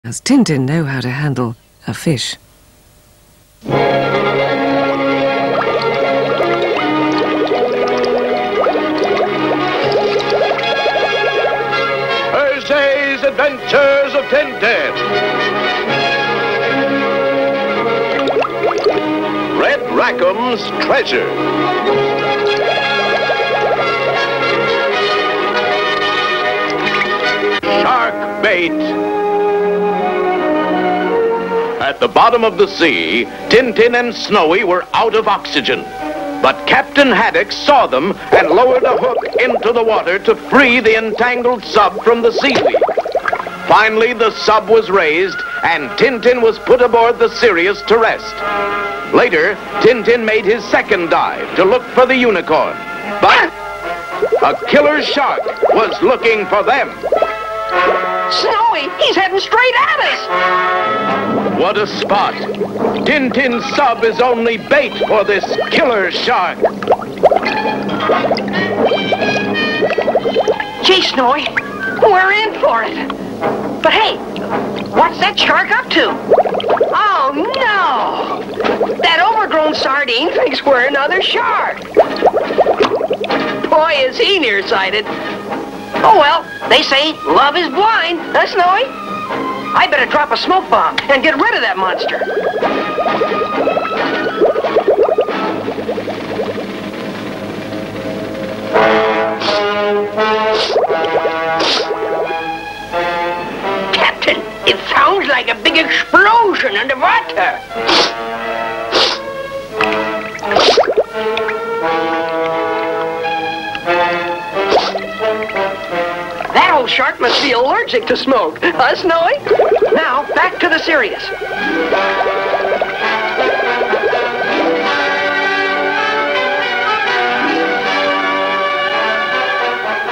Does Tintin know how to handle a fish? Thursday's Adventures of Tintin. Red Rackham's Treasure. Shark bait. At the bottom of the sea, Tintin and Snowy were out of oxygen. But Captain Haddock saw them and lowered a hook into the water to free the entangled sub from the seaweed. Finally, the sub was raised and Tintin was put aboard the Sirius to rest. Later, Tintin made his second dive to look for the unicorn. But a killer shark was looking for them. Snowy, he's heading straight at us! What a spot! Tintin's sub is only bait for this killer shark. Gee, Snowy, we're in for it. But hey, what's that shark up to? Oh, no! That overgrown sardine thinks we're another shark. Boy, is he nearsighted. Oh, well, they say love is blind, huh, Snowy? I better drop a smoke bomb and get rid of that monster. Captain, it sounds like a big explosion underwater. That old shark must be allergic to smoke, huh, Snowy? Now, back to the Sirius.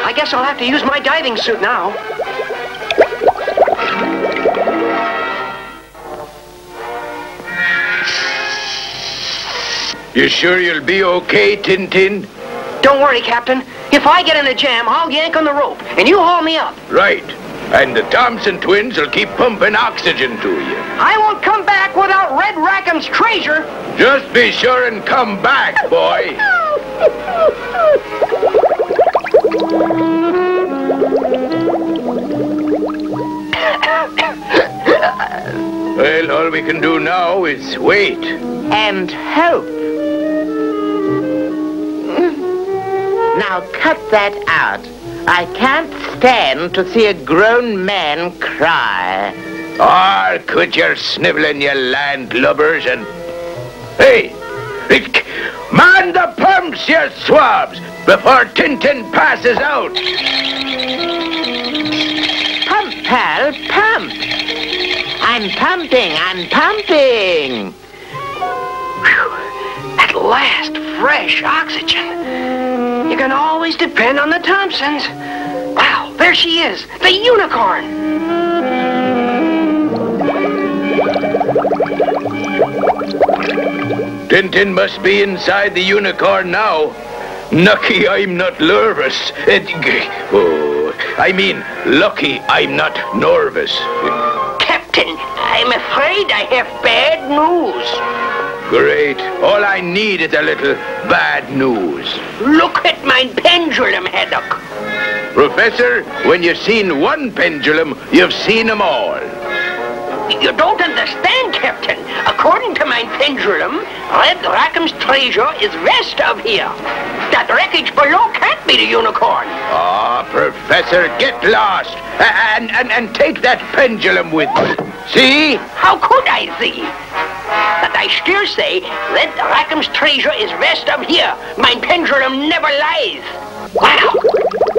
I guess I'll have to use my diving suit now. You sure you'll be okay, Tintin? Don't worry, Captain. If I get in a jam, I'll yank on the rope, and you haul me up. Right. And the Thompson twins will keep pumping oxygen to you. I won't come back without Red Rackham's treasure. Just be sure and come back, boy. Well, all we can do now is wait. And hope. Now cut that out. I can't stand to see a grown man cry. Ah, quit your sniveling, you landlubbers, and... Hey! Man the pumps, you swabs, before Tintin passes out! Pump, pal, pump! I'm pumping! Whew. At last, fresh oxygen. You can always depend on the Thompsons. Wow, there she is, the unicorn. Tintin must be inside the unicorn now. Lucky I'm not nervous. Lucky I'm not nervous. Captain, I'm afraid I have bad news. Great. All I need is a little bad news. Look at my pendulum, Haddock. Professor, when you've seen one pendulum, you've seen them all. You don't understand, Captain. According to my pendulum, Red Rackham's treasure is west of here. That wreckage below can't be the unicorn. Ah, Professor, get lost. And take that pendulum with you. See? How could I see? But I still say Red Rackham's treasure is west of here. My pendulum never lies. Wow.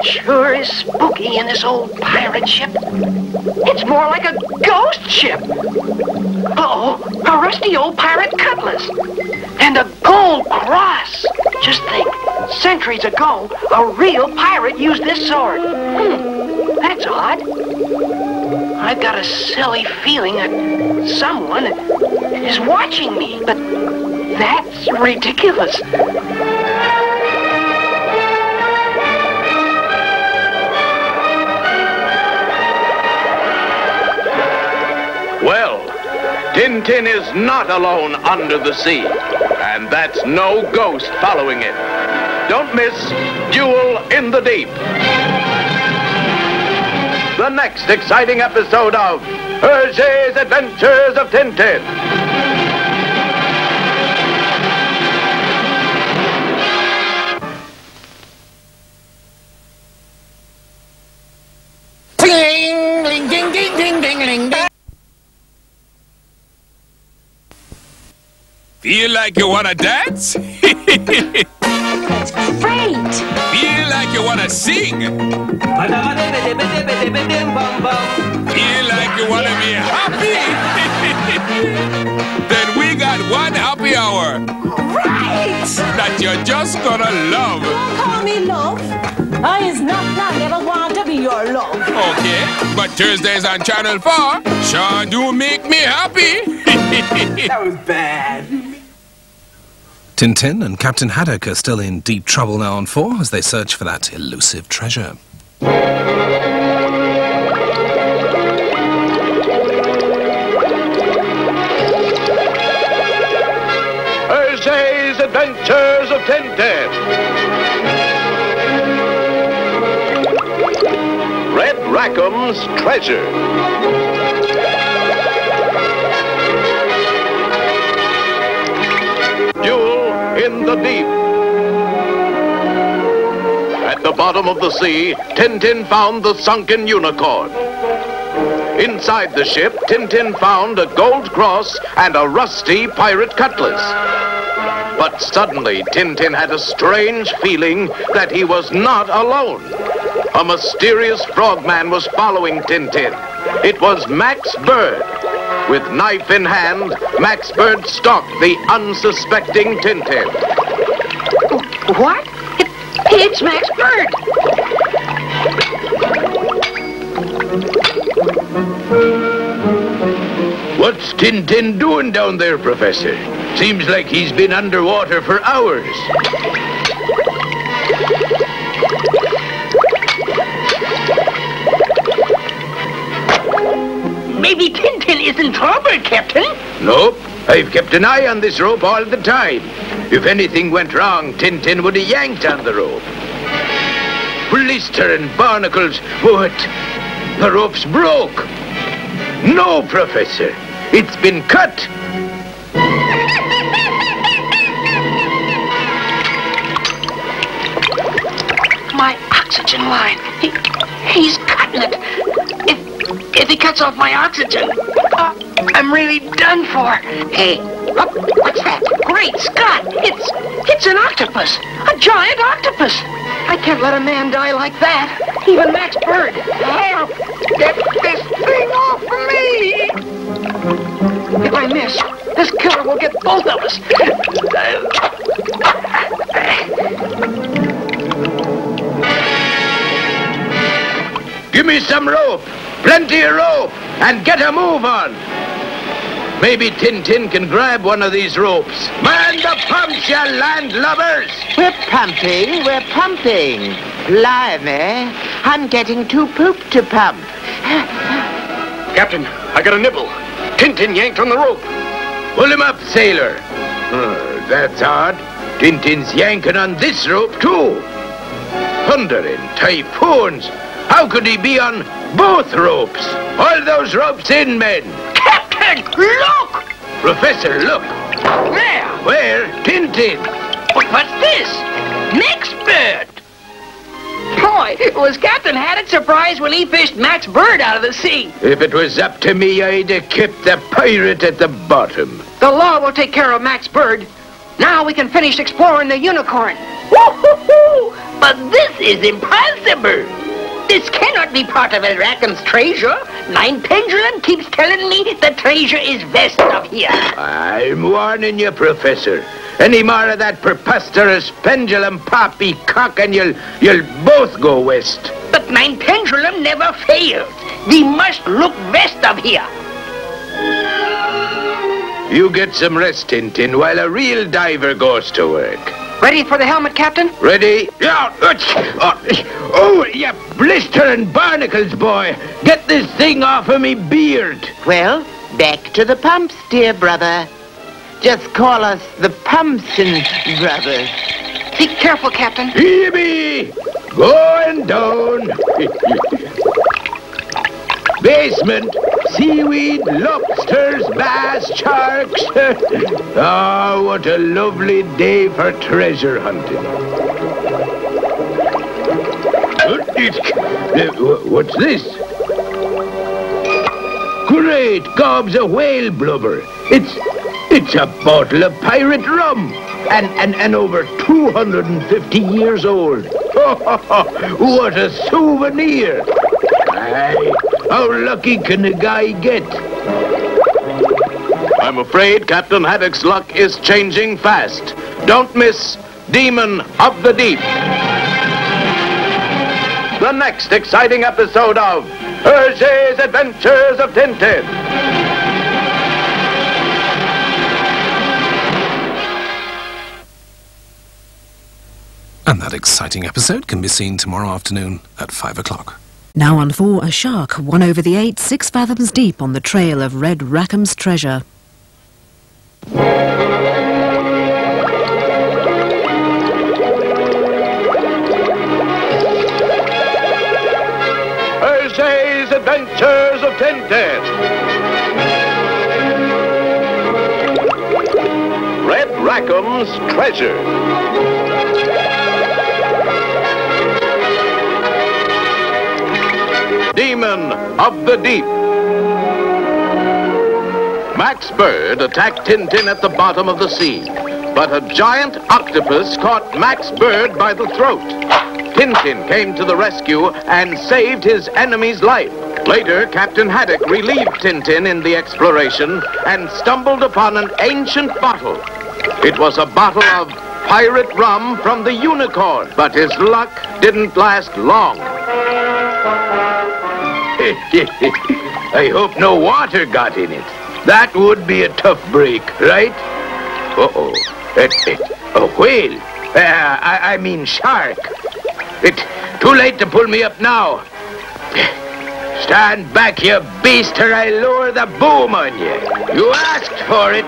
Sure is spooky in this old pirate ship. It's more like a ghost ship. Uh-oh, a rusty old pirate cutlass. And a gold cross. Just think, centuries ago, a real pirate used this sword. That's odd. I've got a silly feeling that someone is watching me, but that's ridiculous. Tintin is not alone under the sea, and that's no ghost following it. Don't miss Duel in the Deep. The next exciting episode of Hergé's Adventures of Tintin. Ding, ding, ding, ding, ding, ding, ding. Feel like you wanna dance? That's great! Feel like you wanna sing? Feel like you wanna be happy? Then we got one happy hour Right! that you're just gonna love. Don't call me love. I is not never want to be your love. Okay, but Thursdays on Channel 4 sure do make me happy. That was bad. Tintin and Captain Haddock are still in deep trouble now on 4 as they search for that elusive treasure. Hergé's Adventures of Tintin. Red Rackham's Treasure. Duel in the Deep. At the bottom of the sea, Tintin found the sunken unicorn. Inside the ship, Tintin found a gold cross and a rusty pirate cutlass. But suddenly, Tintin had a strange feeling that he was not alone. A mysterious frogman was following Tintin. It was Max Bird. With knife in hand, Max Bird stalked the unsuspecting Tintin. What? It's Max Bird. What's Tintin doing down there, Professor? Seems like he's been underwater for hours. Maybe Tintin is in trouble, Captain. Nope. I've kept an eye on this rope all the time. If anything went wrong, Tintin would have yanked on the rope. Blister and barnacles. What? The rope's broke. No, Professor. It's been cut. My oxygen line. He's cutting it. If he cuts off my oxygen, I'm really done for. Hey, what's that? Great Scott! It's an octopus. A giant octopus. I can't let a man die like that. Even Max Bird. Help! Get this thing off of me! If I miss, this killer will get both of us. Give me some rope. Plenty of rope. And get a move on. Maybe Tintin can grab one of these ropes. Man the pumps, you landlubbers! We're pumping. Blimey, I'm getting too pooped to pump. Captain, I got a nibble. Tintin yanked on the rope. Pull him up, sailor. That's odd. Tintin's yanking on this rope, too. Thunder and typhoons. How could he be on both ropes? All those ropes in, men. Captain, look! Professor, look. There! Where? Tintin. What's this? Max Bird! Boy, was Captain Haddock surprised when he fished Max Bird out of the sea. If it was up to me, I'd have kept the pirate at the bottom. The law will take care of Max Bird. Now we can finish exploring the unicorn. Woo-hoo-hoo! But this is impossible. This cannot be part of Rackham's treasure. Nine Pendulum keeps telling me the treasure is west of here. I'm warning you, Professor. Any more of that preposterous pendulum poppycock and you'll both go west. But Nine Pendulum never fails. We must look west of here. You get some rest, Tintin, while a real diver goes to work. Ready for the helmet, Captain? Ready? Yeah. Oh, you blister and barnacles, boy. Get this thing off of me beard. Well, Back to the pumps, dear brother. Just call us the Pumpkin Brothers. Be careful, Captain. Phoebe! Going down. Basement. Seaweed, lobsters, bass, sharks. Ah, what a lovely day for treasure hunting. What's this? Great gobs of whale blubber. It's a bottle of pirate rum. And over 250 years old. What a souvenir. Aye, how lucky can a guy get? I'm afraid Captain Haddock's luck is changing fast. Don't miss Demon of the Deep. The next exciting episode of Hergé's Adventures of Tintin. And that exciting episode can be seen tomorrow afternoon at 5 o'clock. Now on 4, a shark won over the 8, 6 fathoms deep on the trail of Red Rackham's treasure. Hergé's Adventures of Tintin. Red Rackham's treasure. Demon of the Deep. Max Bird attacked Tintin at the bottom of the sea, but a giant octopus caught Max Bird by the throat. Tintin came to the rescue and saved his enemy's life. Later, Captain Haddock relieved Tintin in the exploration and stumbled upon an ancient bottle. It was a bottle of pirate rum from the Unicorn, but his luck didn't last long. I hope no water got in it. That would be a tough break, right? Uh-oh. A whale. I mean shark. It's too late to pull me up now. Stand back, you beast, or I lower the boom on you. You asked for it.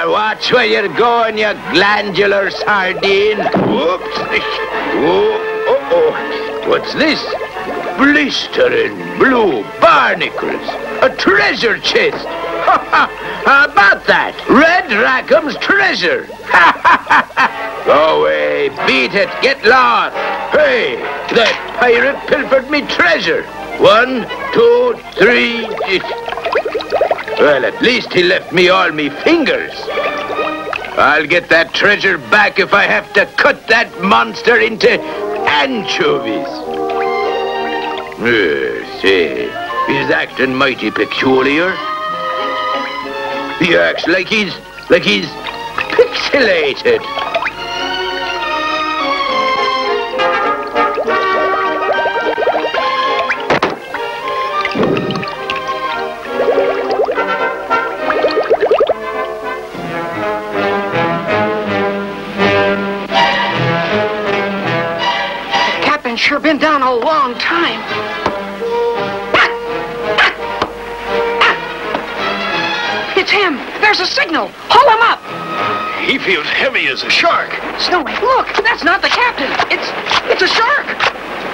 Watch where you're going, you glandular sardine. Whoops. Uh-oh. What's this? Blistering blue barnacles. A treasure chest. How about that? Red Rackham's treasure. Go away. Beat it. Get lost. Hey, that pirate pilfered me treasure. 1, 2, 3. Well, at least he left me all me fingers. I'll get that treasure back if I have to cut that monster into anchovies. Say, he's acting mighty peculiar. He acts like he's pixelated. Captain's sure been down a long time. It's him. There's a signal. Haul him up. He feels heavy as a shark. Snowy, look. That's not the captain. It's a shark.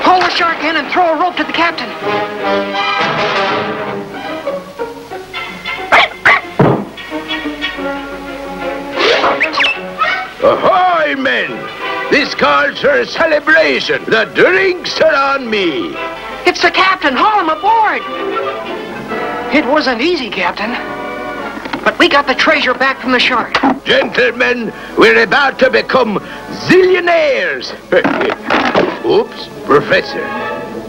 Haul the shark in and throw a rope to the captain. Ahoy, men! This calls for a celebration. The drinks are on me. It's the captain. Haul him aboard. It wasn't easy, Captain. But we got the treasure back from the shark. Gentlemen, we're about to become zillionaires. Oops, Professor.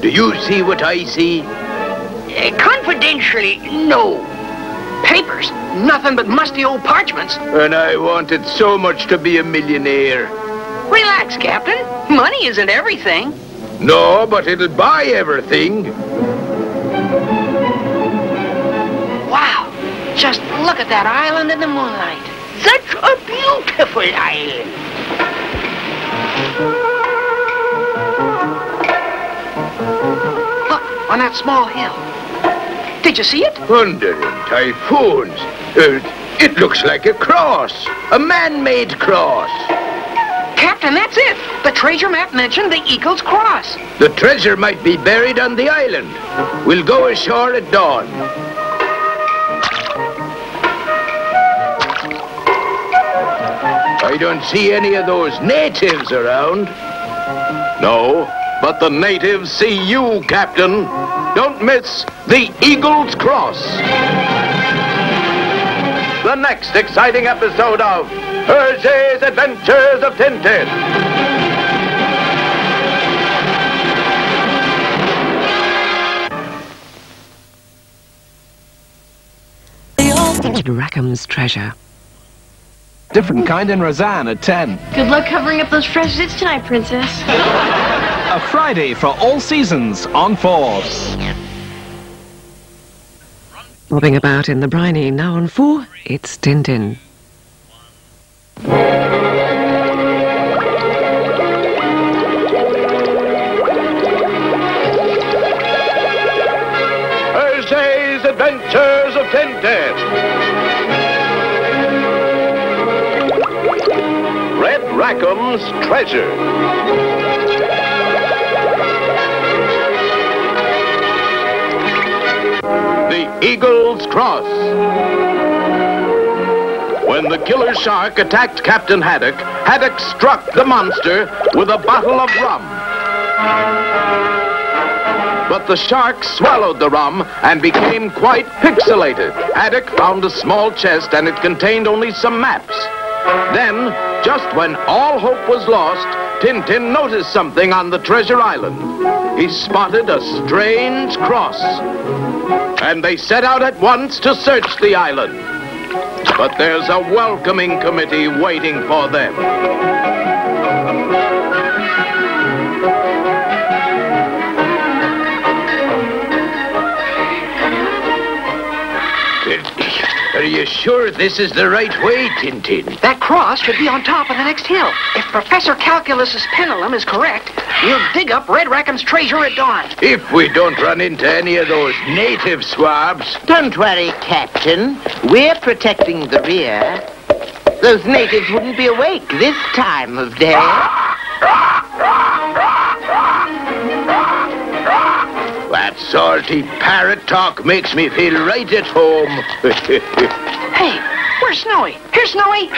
Do you see what I see? Confidentially, no. Papers, nothing but musty old parchments. And I wanted so much to be a millionaire. Relax, Captain. Money isn't everything. No, but it'll buy everything. Wow. Just look at that island in the moonlight. Such a beautiful island. Look, on that small hill. Did you see it? Thunder and typhoons. It looks like a cross. A man-made cross. Captain, that's it. The treasure map mentioned the Eagle's Cross. The treasure might be buried on the island. We'll go ashore at dawn. I don't see any of those natives around. No, but the natives see you, Captain. Don't miss the Eagle's Cross. The next exciting episode of Hergé's Adventures of Tintin. Rackham's treasure. Different kind in Roseanne at 10. Good luck covering up those fresh zits tonight, Princess. A Friday for all seasons on 4. Bobbing about in the briny, now on 4, it's Tintin. Hergé's Adventures of Tintin. Red Rackham's treasure. The Eagle's Cross. When the killer shark attacked Captain Haddock, Haddock struck the monster with a bottle of rum. But the shark swallowed the rum and became quite pixelated. Haddock found a small chest and it contained only some maps. Then, just when all hope was lost, Tintin noticed something on the treasure island. He spotted a strange cross. And they set out at once to search the island. But there's a welcoming committee waiting for them. Are you sure this is the right way, Tintin? That cross should be on top of the next hill. If Professor Calculus's pendulum is correct, we'll dig up Red Rackham's treasure at dawn. If we don't run into any of those native swabs. Don't worry, Captain. We're protecting the rear. Those natives wouldn't be awake this time of day. That salty parrot talk makes me feel right at home. Hey, where's Snowy? Here's Snowy!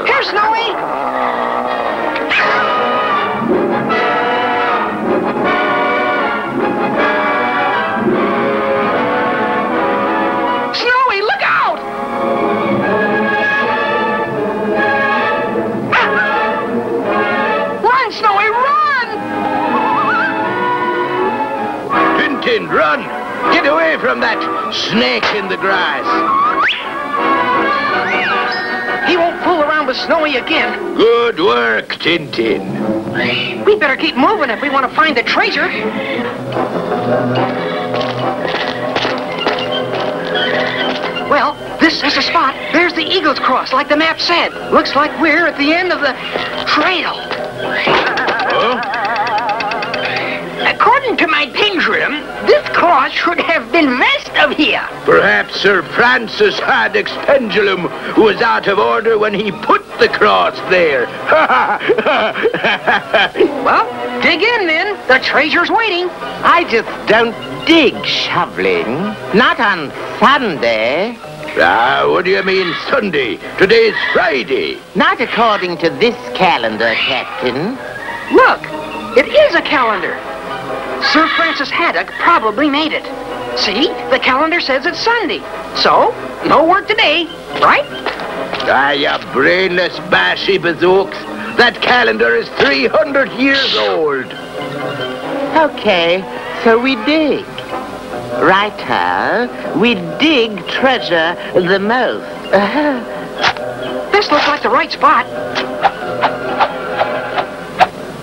Here's Snowy! Snowy, look out! Run, Snowy, run! Tintin, run! Get away from that snake in the grass. He won't fool around with Snowy again. Good work, Tintin. We better keep moving if we want to find the treasure. Well, this is the spot. There's the Eagle's Cross, like the map said. Looks like we're at the end of the trail. Huh? According to my pendulum, this cross should have been west of here. Perhaps Sir Francis Haddock's pendulum was out of order when he put the cross there. Well, dig in then. The treasure's waiting. I just don't dig shoveling. Not on Sunday. What do you mean Sunday? Today's Friday. Not according to this calendar, Captain. Look, it is a calendar. Sir Francis Haddock probably made it. See, the calendar says it's Sunday. So, no work today, right? You brainless bashy bazooks. That calendar is 300 years old. Okay, so we dig. Right, we dig treasure the most. This looks like the right spot.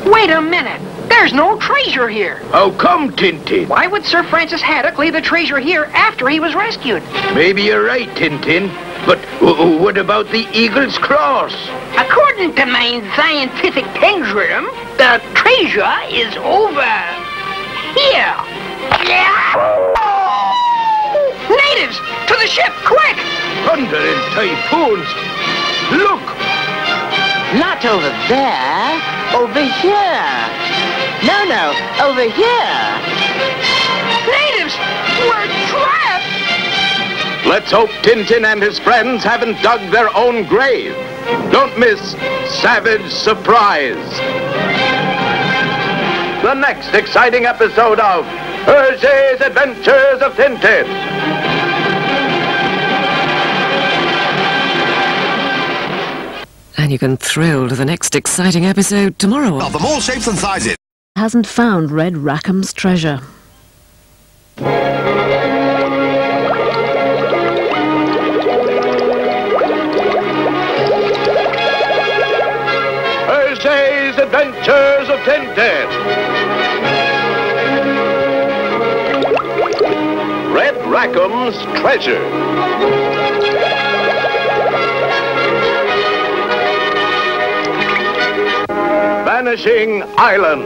Wait a minute. There's no treasure here. How come, Tintin? Why would Sir Francis Haddock leave the treasure here after he was rescued? Maybe you're right, Tintin. But what about the Eagle's Cross? According to my scientific pendulum, the treasure is over here. Yeah. Natives! To the ship, quick! Thunder and typhoons! Look! Not over there. Over here. No, over here. Natives! We're trapped! Let's hope Tintin and his friends haven't dug their own grave. Don't miss Savage Surprise. The next exciting episode of Hergé's Adventures of Tintin. And you can thrill to the next exciting episode tomorrow. Of them all shapes and sizes. Hasn't found Red Rackham's treasure. Hergé's Adventures of Tintin. Red Rackham's treasure. Vanishing Island.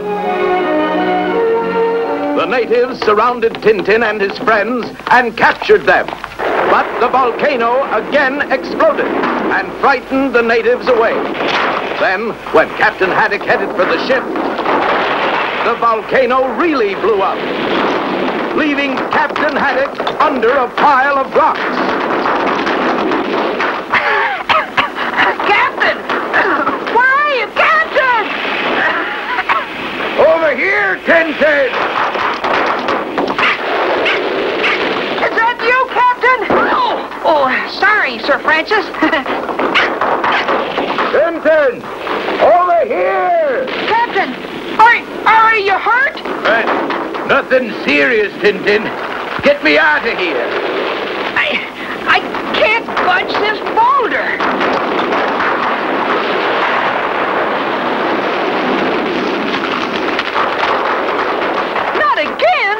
The natives surrounded Tintin and his friends and captured them. But the volcano again exploded and frightened the natives away. Then, when Captain Haddock headed for the ship, the volcano really blew up, leaving Captain Haddock under a pile of rocks. Captain! Where are you, Captain? Over here, Tintin! Is that you, Captain? Oh, sorry, Sir Francis. Tintin! Over here! Captain, are you hurt? Nothing serious, Tintin. Get me out of here. I can't budge this boulder. Not again!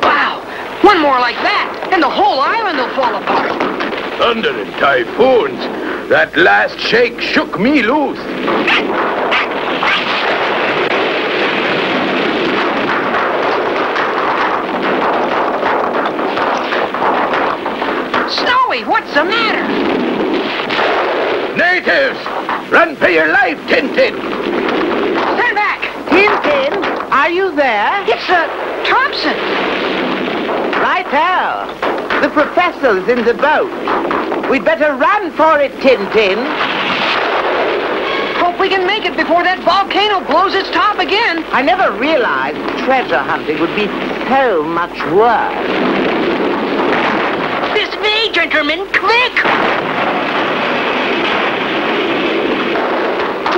Wow, one more like that, and the whole island will fall apart. Thunder and typhoons. That last shake shook me loose. Snowy, what's the matter? Natives! Run for your life, Tintin! Stand back! Tintin, are you there? It's, Thompson! Righto. The professor's in the boat. We'd better run for it, Tintin. Hope we can make it before that volcano blows its top again. I never realized treasure hunting would be so much work. This way, gentlemen, quick!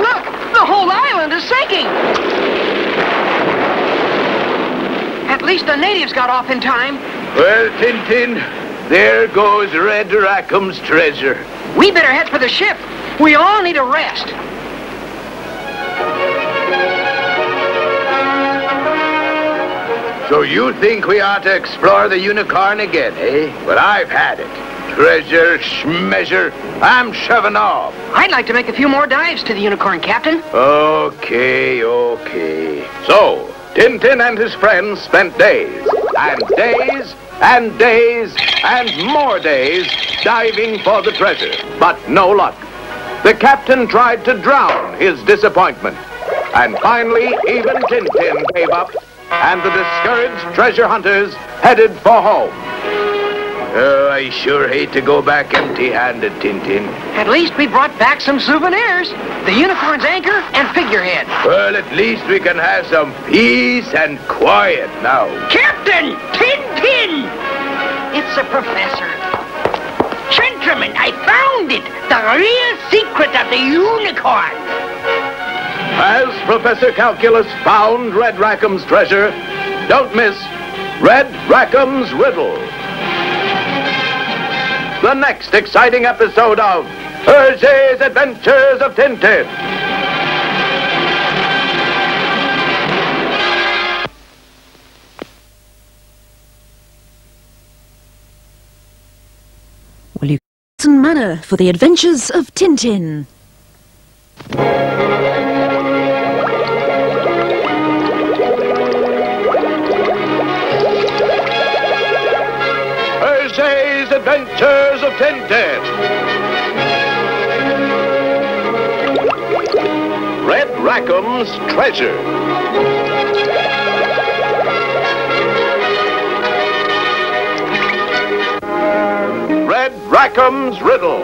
Look, the whole island is sinking. At least the natives got off in time. Well, Tintin, there goes Red Rackham's treasure. We better head for the ship. We all need a rest. So you think we ought to explore the unicorn again, eh? Well, I've had it. Treasure, schmeasure, I'm shoving off. I'd like to make a few more dives to the unicorn, Captain. Okay. So, Tintin and his friends spent days, and days, and days, and more days diving for the treasure, but no luck. The captain tried to drown his disappointment, and finally even Tintin gave up, and the discouraged treasure hunters headed for home. Oh, I sure hate to go back empty-handed, Tintin. At least we brought back some souvenirs. The unicorn's anchor and figurehead. Well, at least we can have some peace and quiet now. Captain! Tintin! It's the professor. Gentlemen, I found it! The real secret of the unicorn! As Professor Calculus found Red Rackham's treasure, don't miss Red Rackham's Riddle. The next exciting episode of Hergé's Adventures of Tintin. Will you listen manner for the adventures of Tintin? Hergé's Adventures of Tintin. Red Rackham's Treasure. Red Rackham's Riddle.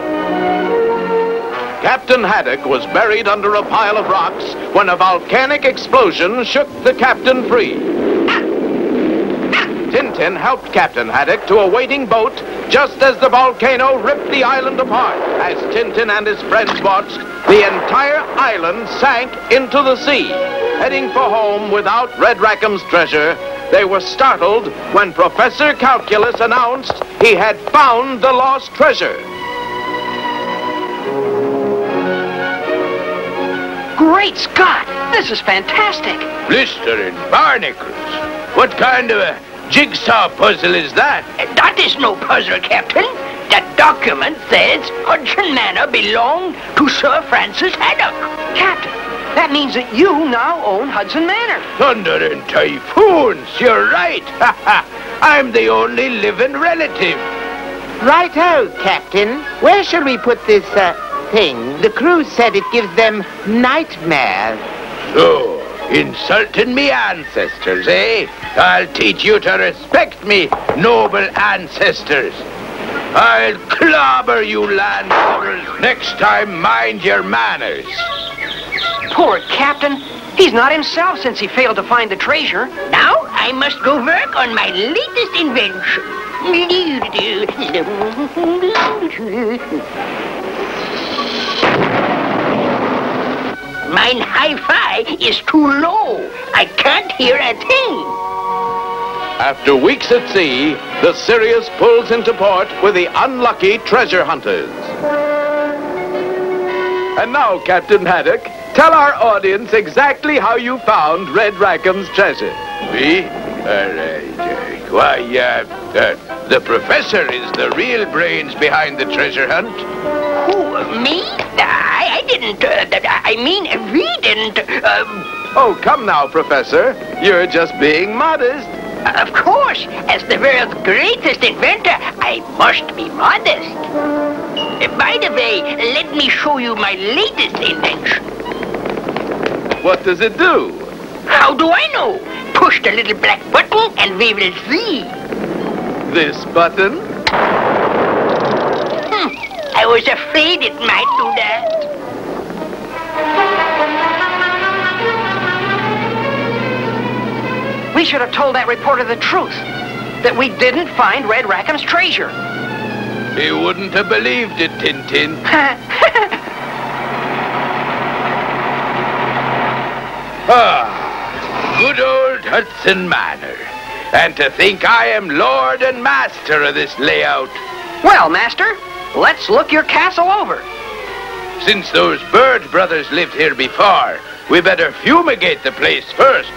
Captain Haddock was buried under a pile of rocks when a volcanic explosion shook the captain free. Tintin helped Captain Haddock to a waiting boat just as the volcano ripped the island apart. As Tintin and his friends watched, the entire island sank into the sea. Heading for home without Red Rackham's treasure, they were startled when Professor Calculus announced he had found the lost treasure. Great Scott! This is fantastic! Blistering barnacles. What kind of a jigsaw puzzle is that? That is no puzzle, Captain. That document says Hudson Manor belonged to Sir Francis Haddock. Captain, that means that you now own Hudson Manor. Thunder and typhoons, you're right. I'm the only living relative. Righto, Captain. Where shall we put this, thing? The crew said it gives them nightmares. So, insulting me ancestors, eh? I'll teach you to respect me, noble ancestors. I'll clobber you landlubbers. Next time, mind your manners. Poor Captain. He's not himself since he failed to find the treasure. Now I must go work on my latest invention. Mine hi-fi is too low. I can't hear a thing. After weeks at sea, the Sirius pulls into port with the unlucky treasure hunters. And now, Captain Haddock, tell our audience exactly how you found Red Rackham's treasure. Me? The professor is the real brains behind the treasure hunt. Who, me? I didn't, I mean, we didn't, Oh, come now, Professor. You're just being modest. Of course, as the world's greatest inventor, I must be modest. By the way, let me show you my latest invention. What does it do? How do I know? Push the little black button and we will see. This button? I was afraid it might do that. We should have told that reporter the truth. That we didn't find Red Rackham's treasure. He wouldn't have believed it, Tintin. Good old Hudson Manor. And to think I am lord and master of this layout. Well, Master, let's look your castle over. Since those Bird brothers lived here before, we better fumigate the place first.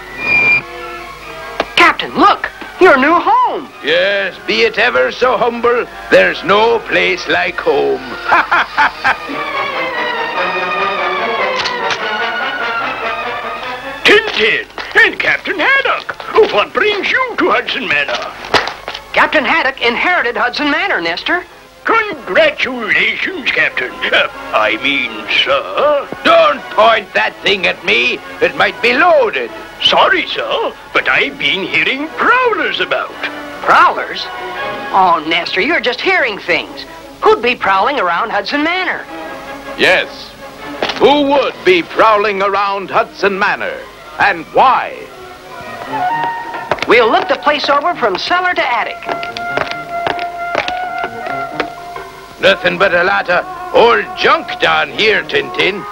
Captain, look! Your new home! Yes, be it ever so humble, there's no place like home. Tintin and Captain Haddock, what brings you to Hudson Manor? Captain Haddock inherited Hudson Manor, Nestor. Congratulations, Captain. I mean, sir. Don't point that thing at me. It might be loaded. Sorry, sir, but I've been hearing prowlers about. Prowlers? Oh, Nestor, you're just hearing things. Who'd be prowling around Hudson Manor? Yes. Who would be prowling around Hudson Manor? And why? We'll look the place over from cellar to attic. Nothing but a lot of old junk down here, Tintin.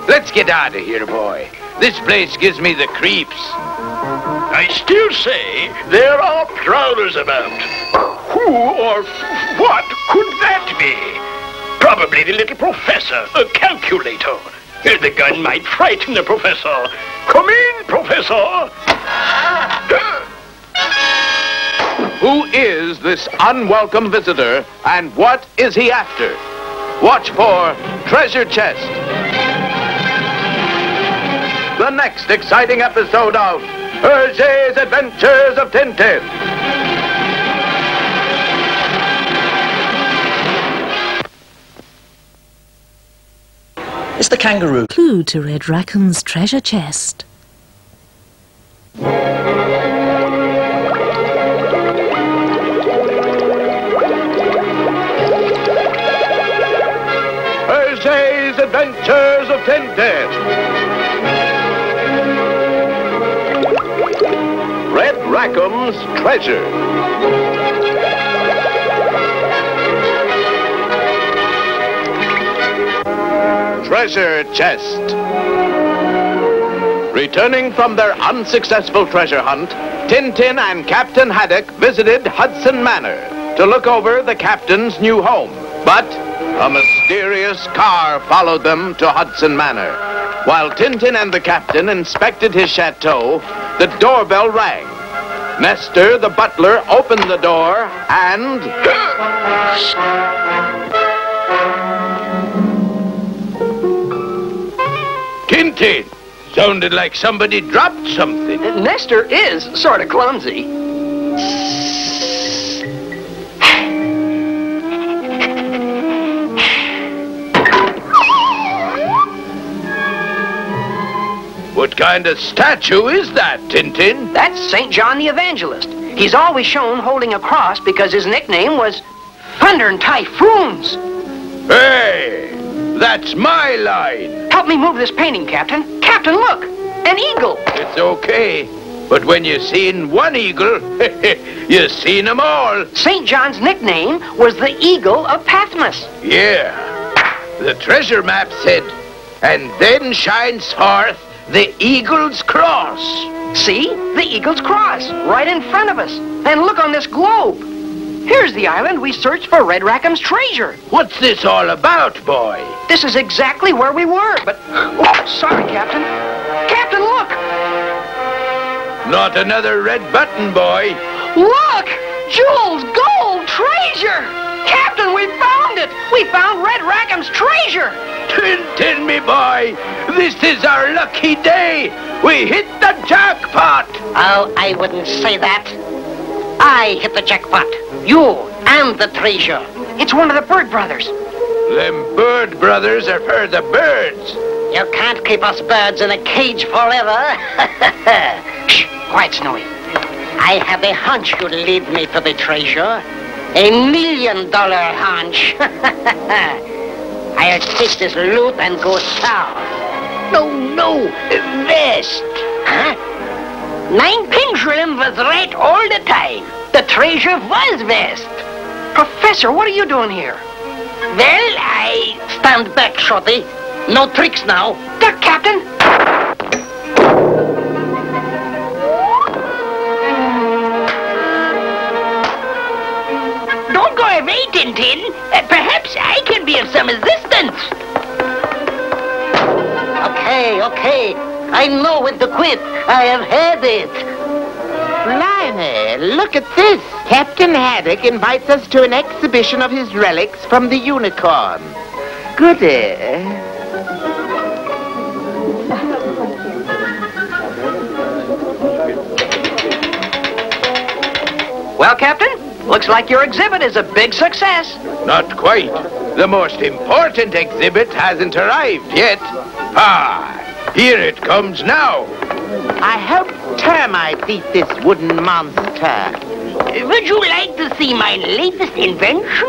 Let's get out of here, boy. This place gives me the creeps. I still say there are prowlers about. Who or what could that be? Probably the little professor, a calculator. The gun might frighten the professor. Come in, Professor. Who is this unwelcome visitor, and what is he after? Watch for Treasure Chest. The next exciting episode of Hergé's Adventures of Tintin. It's the kangaroo. Clue to Red Rackham's treasure chest. Hergé's Adventures of Tintin. Red Rackham's Treasure. Treasure Chest. Returning from their unsuccessful treasure hunt, Tintin and Captain Haddock visited Hudson Manor to look over the captain's new home. But a mysterious car followed them to Hudson Manor. While Tintin and the captain inspected his chateau, the doorbell rang. Nestor, the butler, opened the door and... Tintin! Sounded like somebody dropped something. Nestor is sort of clumsy. What kind of statue is that, Tintin? That's St. John the Evangelist. He's always shown holding a cross because his nickname was Thunder and Typhoons. Hey, that's my line. Help me move this painting, Captain. Captain, look! An eagle! It's okay. But when you seen one eagle, you seen them all. St. John's nickname was the Eagle of Patmos. Yeah. The treasure map said, and then shines forth the eagle's cross. See? The eagle's cross, right in front of us. And look on this globe. Here's the island we searched for Red Rackham's treasure. What's this all about, boy? This is exactly where we were, but... Oh, sorry, Captain. Captain, look! Not another red button, boy. Look! Jewels, gold, treasure! Captain, we found it! We found Red Rackham's treasure! Tintin, me boy, this is our lucky day. We hit the jackpot. Oh, I wouldn't say that. I hit the jackpot. You and the treasure. It's one of the Bird Brothers. Them Bird Brothers are for the birds. You can't keep us birds in a cage forever. Shh, quiet, Snowy. I have a hunch you'll lead me to the treasure. $1 million hunch. I'll take this loot and go south. No, west. Huh? 9 pendulum was right all the time. The treasure was west. Professor, what are you doing here? Well, I stand back, Shorty. No tricks now. Duck, Captain. Don't go away, Tintin. Perhaps I can be of some assistance. Okay. I know when to quit. I have had it. Blimey, look at this. Captain Haddock invites us to an exhibition of his relics from the Unicorn. Goody. Well, Captain, looks like your exhibit is a big success. Not quite. The most important exhibit hasn't arrived yet. Here it comes now. I hope termites eat this wooden monster. Would you like to see my latest invention?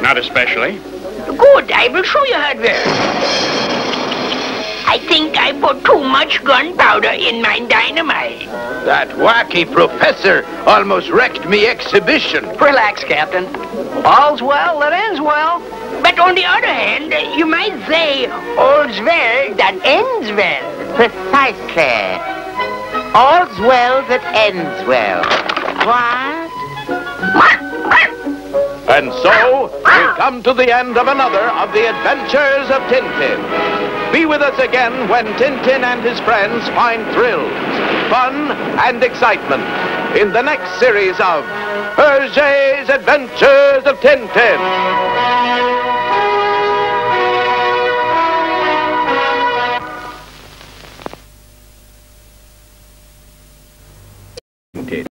Not especially. Good, I will show you how it works. I think I put too much gunpowder in my dynamite. That wacky professor almost wrecked me exhibition. Relax, Captain. All's well that ends well. But on the other hand, you might say, all's well that ends well. Precisely. All's well that ends well. What? And so, we come to the end of another of the adventures of Tintin. Be with us again when Tintin and his friends find thrills, fun, and excitement in the next series of Hergé's Adventures of Tintin.